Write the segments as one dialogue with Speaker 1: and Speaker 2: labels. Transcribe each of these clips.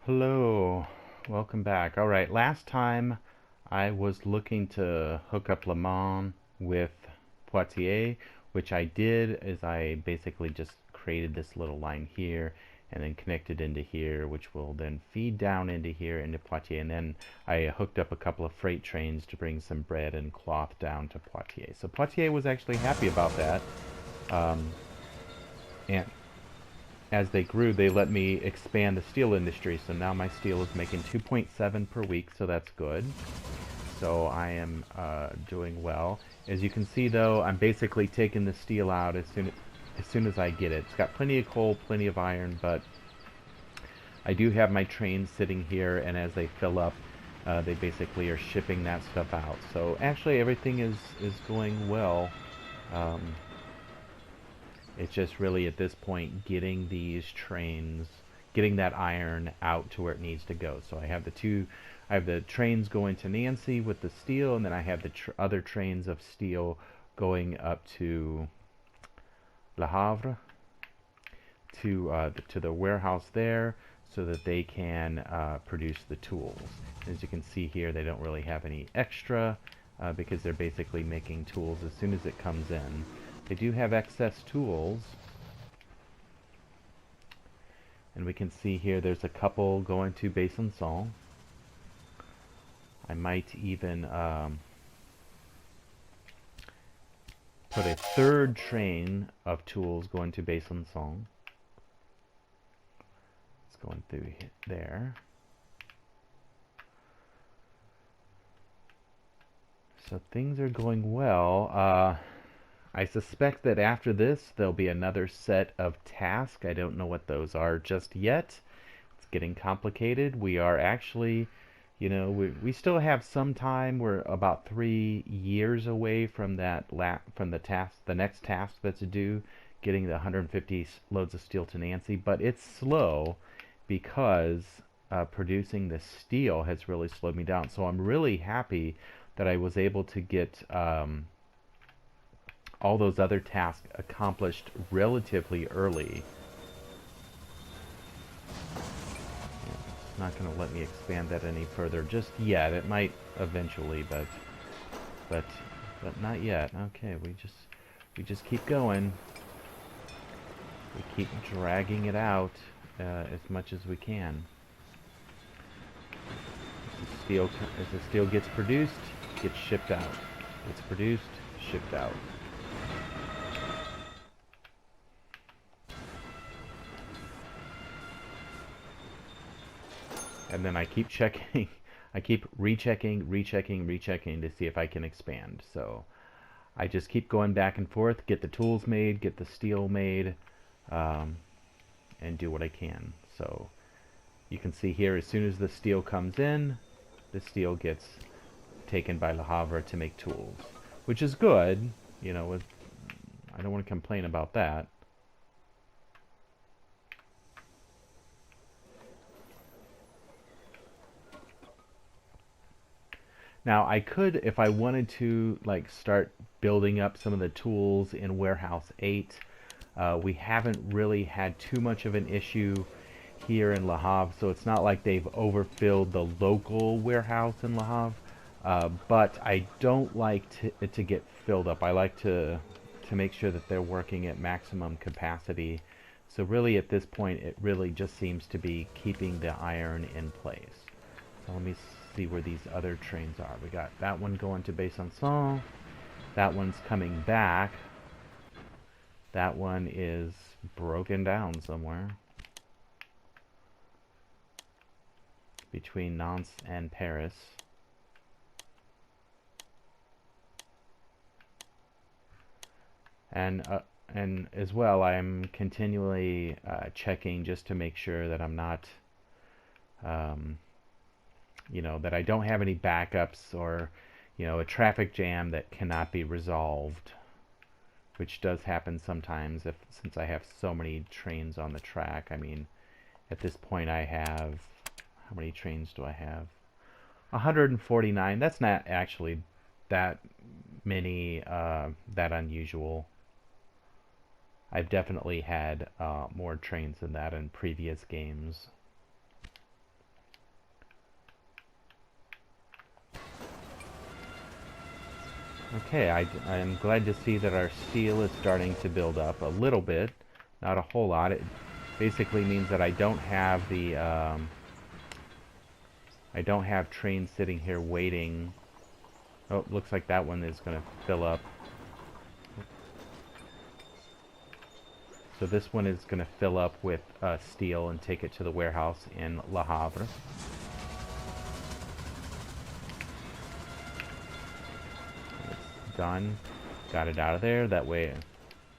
Speaker 1: Hello, welcome back. All right, last time I was looking to hook up Le Mans with Poitiers, which I did is I basically just created this little line here and then connected into here, which will then feed down into here into Poitiers. And then I hooked up a couple of freight trains to bring some bread and cloth down to Poitiers. So Poitiers was actually happy about that. Um, and as they grew, they let me expand the steel industry. So now my steel is making 2.7 per week, so that's good. So I am doing well. As you can see, though, I'm basically taking the steel out as soon as I get it. It's got plenty of coal, plenty of iron, but I do have my trains sitting here, and as they fill up, they basically are shipping that stuff out. So actually, everything is going well. Um, It's just really at this point getting these trains, getting that iron out to where it needs to go. So I have the trains going to Nancy with the steel, and then I have the other trains of steel going up to Le Havre to the warehouse there, so that they can produce the tools. As you can see here, they don't really have any extra because they're basically making tools as soon as it comes in. They do have excess tools, and we can see here there's a couple going to Besançon. I might even put a third train of tools going to Besançon. It's going through there. So things are going well. I suspect that after this, there'll be another set of tasks. I don't know what those are just yet. It's getting complicated. We are actually, we still have some time. We're about 3 years away from from the next task that's due, getting the 150 loads of steel to Nancy. But it's slow because producing the steel has really slowed me down. So I'm really happy that I was able to get all those other tasks accomplished relatively early. It's not going to let me expand that any further just yet. It might eventually, but but not yet. Okay, we just keep going. We keep dragging it out as much as we can. As the steel gets produced, gets shipped out. Gets produced, shipped out. And then I keep checking, I keep rechecking to see if I can expand. So I just keep going back and forth, get the tools made, get the steel made, um, and do what I can. So you can see here, as soon as the steel comes in, the steel gets taken by Le Havre to make tools, which is good. I don't want to complain about that. Now I could, if I wanted to, like start building up some of the tools in Warehouse 8. We haven't really had too much of an issue here in Le Havre, so it's not like they've overfilled the local warehouse in Le Havre. But I don't like it to get filled up. I like to make sure that they're working at maximum capacity. So really at this point it really just seems to be keeping the iron in place. So let me see where these other trains are. We got that one going to Besançon. That one's coming back. That one is broken down somewhere between Nantes and Paris. And as well, I'm continually checking just to make sure that I'm not, um, that I don't have any backups or, a traffic jam that cannot be resolved, which does happen sometimes since I have so many trains on the track. I mean, at this point I have, how many trains do I have? 149. That's not actually that many, that unusual. I've definitely had more trains than that in previous games. Okay, I'm glad to see that our steel is starting to build up a little bit, not a whole lot. It basically means that I don't have the I don't have trains sitting here waiting. Oh, looks like that one is going to fill up. So this one is going to fill up with steel and take it to the warehouse in Le Havre. It's done. Got it out of there. That way,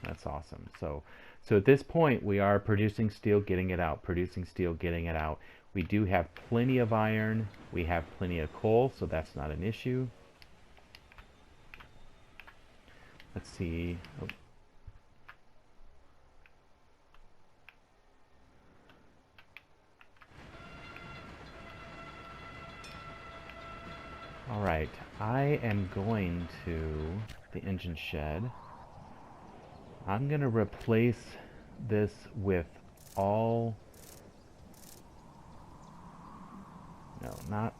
Speaker 1: that's awesome. So at this point, we are producing steel, getting it out, producing steel, getting it out. We do have plenty of iron. We have plenty of coal, so that's not an issue. Let's see. Oh. All right, I am going to the engine shed. I'm going to replace this with all... No, not...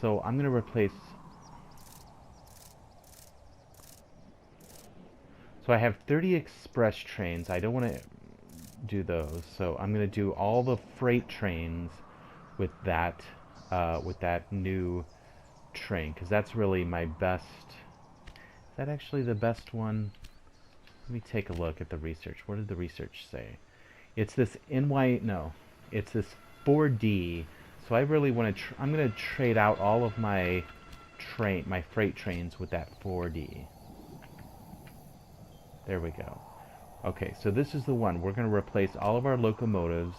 Speaker 1: So I'm going to replace... So I have 30 express trains. I don't want to do those. So I'm going to do all the freight trains with that new train, because that's really my best. Is that actually the best one? Let me take a look at the research. What did the research say? It's this no, it's this 4D. So I really want to. I'm going to trade out all of my freight trains with that 4D. There we go. Okay, so this is the one. We're going to replace all of our locomotives,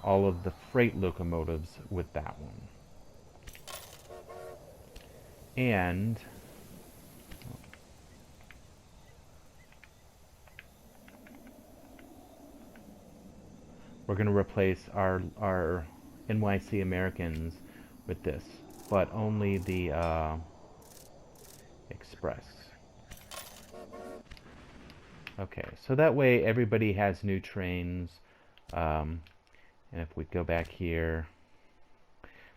Speaker 1: all of the freight locomotives with that one. And we're going to replace our NYC Americans with this, but only the Express. Okay, so that way everybody has new trains. And if we go back here,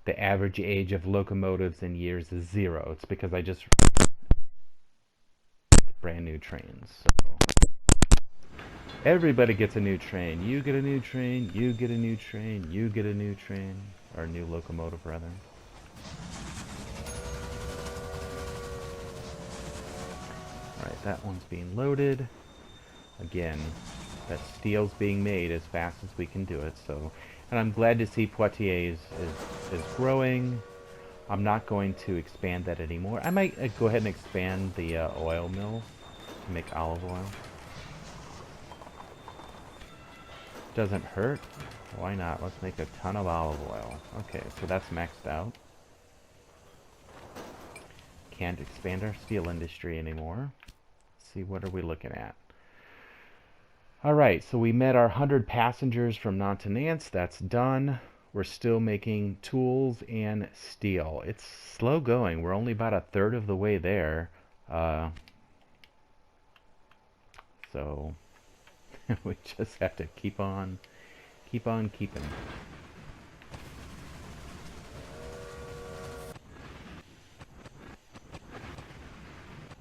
Speaker 1: the average age of locomotives in years is 0. It's because I just brand new trains. So everybody gets a new train. You get a new train, you get a new train, you get a new train, or a new locomotive rather. Alright, that one's being loaded. Again, that steel's being made as fast as we can do it. So, and I'm glad to see Poitiers is growing. I'm not going to expand that anymore. I might go ahead and expand the oil mill to make olive oil. Doesn't hurt. Why not? Let's make a ton of olive oil. Okay, so that's maxed out. Can't expand our steel industry anymore. Let's see, what are we looking at? Alright, so we met our 100 passengers from Nantes to Nantes. That's done. We're still making tools and steel. It's slow going. We're only about a third of the way there. So we just have to keep on keeping.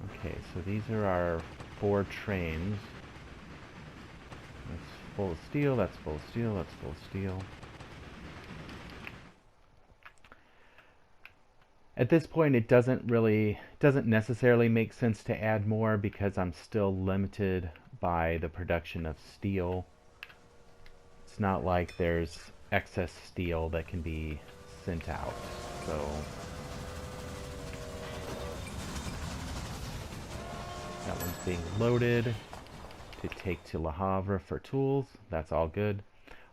Speaker 1: Okay, so these are our 4 trains. That's full of steel, that's full of steel, that's full of steel. At this point, it doesn't necessarily make sense to add more because I'm still limited by the production of steel. It's not like there's excess steel that can be sent out. So that one's being loaded to take to Le Havre for tools. That's all good.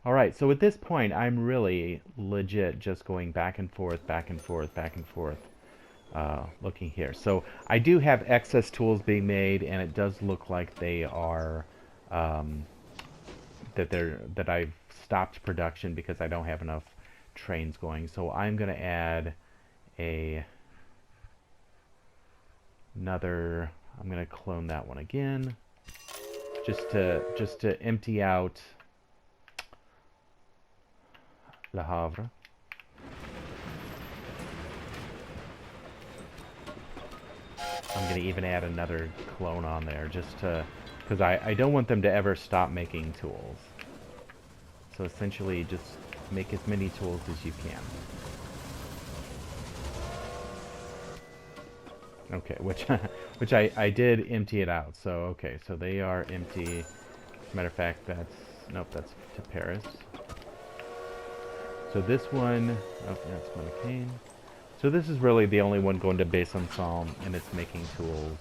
Speaker 1: Alright, so at this point, I'm really legit just going back and forth, back and forth, back and forth, looking here. So I do have excess tools being made, and it does look like they are, that I've stopped production because I don't have enough trains going. So I'm going to add another, I'm going to clone that one again. Just to empty out Le Havre. I'm going to even add another clone on there just to, because I don't want them to ever stop making tools. So essentially just make as many tools as you can. Okay, which I did empty it out. So okay, so they are empty. Matter of fact, that's, nope, that's to Paris. So this one, oh, that's Monacaine. So this is really the only one going to Besançon, and it's making tools.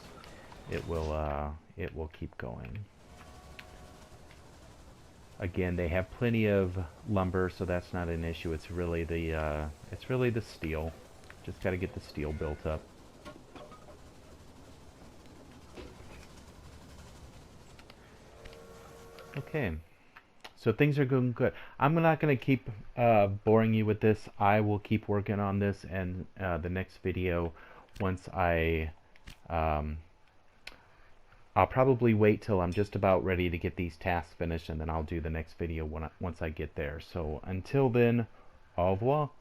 Speaker 1: It will keep going. Again, they have plenty of lumber, so that's not an issue. It's really the steel. Just got to get the steel built up. Okay, so things are going good. I'm not going to keep boring you with this. I will keep working on this, and the next video, once I'll probably wait till I'm just about ready to get these tasks finished, and then I'll do the next video once I get there. So until then, au revoir.